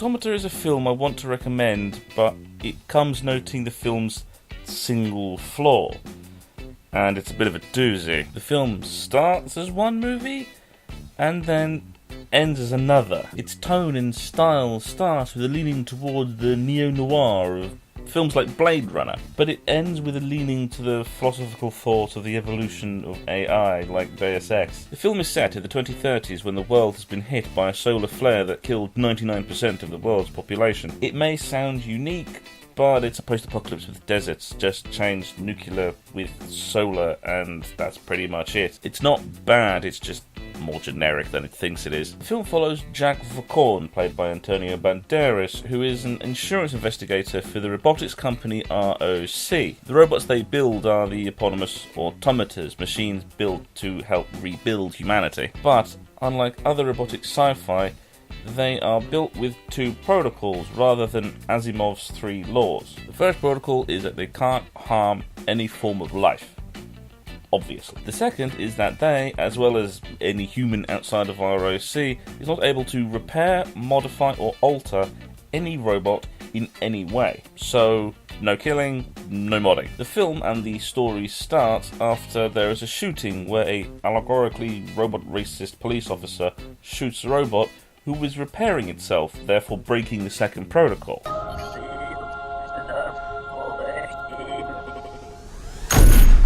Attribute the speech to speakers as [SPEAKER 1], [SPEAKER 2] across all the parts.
[SPEAKER 1] Autómata is a film I want to recommend, but it comes noting the film's single flaw, and it's a bit of a doozy. The film starts as one movie, and then ends as another. Its tone and style starts with a leaning towards the neo-noir of films like Blade Runner, but it ends with a leaning to the philosophical thought of the evolution of AI, like Deus Ex. The film is set in the 2030s when the world has been hit by a solar flare that killed 99% of the world's population. It may sound unique, but it's a post-apocalypse with deserts, just changed nuclear with solar, and that's pretty much it. It's not bad, it's just more generic than it thinks it is. The film follows Jack Vaughan, played by Antonio Banderas, who is an insurance investigator for the robotics company ROC. The robots they build are the eponymous automatas, machines built to help rebuild humanity. But, unlike other robotic sci-fi, they are built with two protocols rather than Asimov's 3 laws. The first protocol is that they can't harm any form of life, obviously. The second is that they, as well as any human outside of ROC, is not able to repair, modify or alter any robot in any way. So, no killing, no modding. The film and the story start after there is a shooting where a allegorically robot racist police officer shoots a robot who was repairing itself, therefore breaking the second protocol.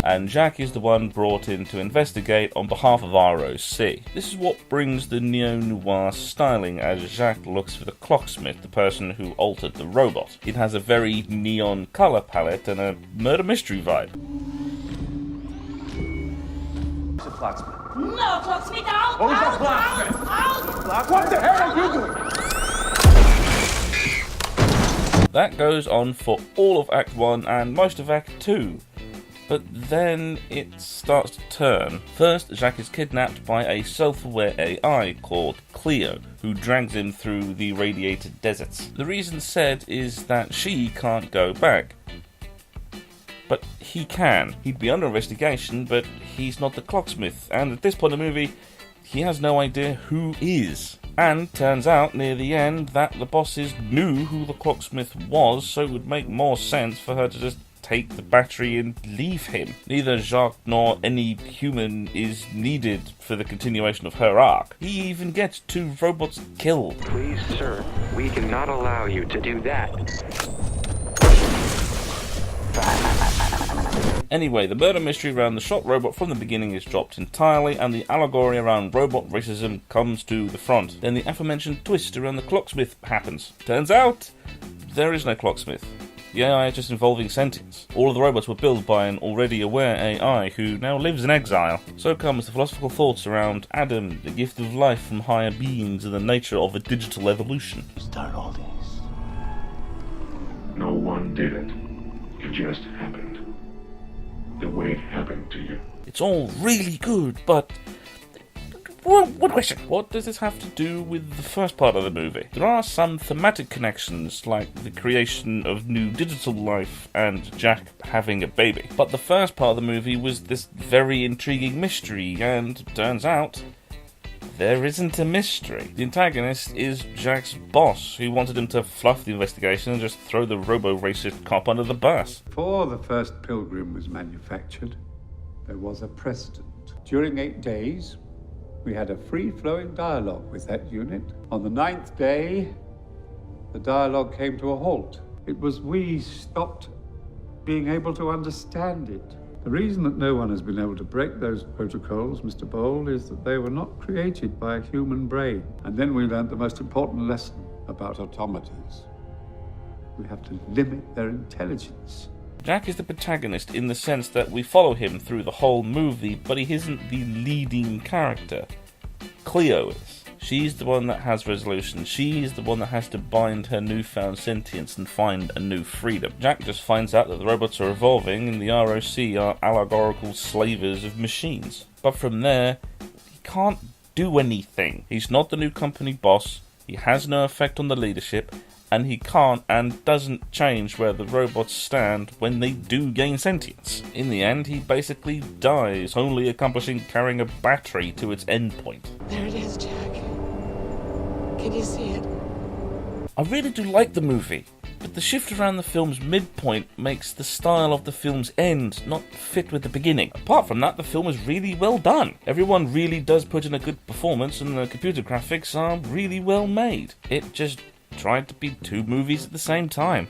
[SPEAKER 1] And Jack is the one brought in to investigate on behalf of ROC. This is what brings the neo-noir styling, as Jack looks for the clocksmith, the person who altered the robot. It has a very neon colour palette and a murder mystery vibe.
[SPEAKER 2] Who's the clocksmith?
[SPEAKER 3] No, clocksmith, out!
[SPEAKER 2] Who's the clocksmith? What the hell are you doing?
[SPEAKER 1] That goes on for all of Act 1 and most of Act 2. But then it starts to turn. First, Jack is kidnapped by a self-aware AI called Cleo, who drags him through the radiated deserts. The reason said is that she can't go back. But he can. He'd be under investigation, but he's not the clocksmith, and at this point in the movie, he has no idea who is. And turns out near the end that the bosses knew who the clocksmith was, so it would make more sense for her to just take the battery and leave him. Neither Jacques nor any human is needed for the continuation of her arc. He even gets 2 robots killed.
[SPEAKER 4] Please, sir, we cannot allow you to do that.
[SPEAKER 1] Anyway, the murder mystery around the shot robot from the beginning is dropped entirely, and the allegory around robot racism comes to the front. Then the aforementioned twist around the clocksmith happens. Turns out, there is no clocksmith. The AI is just involving sentience. All of the robots were built by an already aware AI who now lives in exile. So comes the philosophical thoughts around Adam, the gift of life from higher beings, and the nature of a digital evolution.
[SPEAKER 2] Start all these.
[SPEAKER 5] No one did it. It just happened. The way it happened to you.
[SPEAKER 1] It's all really good, but one question. What does this have to do with the first part of the movie? There are some thematic connections, like the creation of new digital life and Jack having a baby. But the first part of the movie was this very intriguing mystery, and turns out there isn't a mystery. The antagonist is Jack's boss, who wanted him to fluff the investigation and just throw the robo-racist cop under the bus.
[SPEAKER 6] Before the first Pilgrim was manufactured, there was a precedent. During 8 days, we had a free-flowing dialogue with that unit. On the 9th day, the dialogue came to a halt. It was we stopped being able to understand it. The reason that no one has been able to break those protocols, Mr. Bold, is that they were not created by a human brain. And then we learned the most important lesson about automatas. We have to limit their intelligence.
[SPEAKER 1] Jack is the protagonist in the sense that we follow him through the whole movie, but he isn't the leading character. Cleo is. She's the one that has resolution. She's the one that has to bind her newfound sentience and find a new freedom. Jack just finds out that the robots are evolving and the ROC are allegorical slavers of machines. But from there, he can't do anything. He's not the new company boss, he has no effect on the leadership, and he can't and doesn't change where the robots stand when they do gain sentience. In the end, he basically dies, only accomplishing carrying a battery to its endpoint.
[SPEAKER 3] There it is, Jack. Can you see it?
[SPEAKER 1] I really do like the movie, but the shift around the film's midpoint makes the style of the film's end not fit with the beginning. Apart from that, the film is really well done. Everyone really does put in a good performance, and the computer graphics are really well made. It just tried to be two movies at the same time.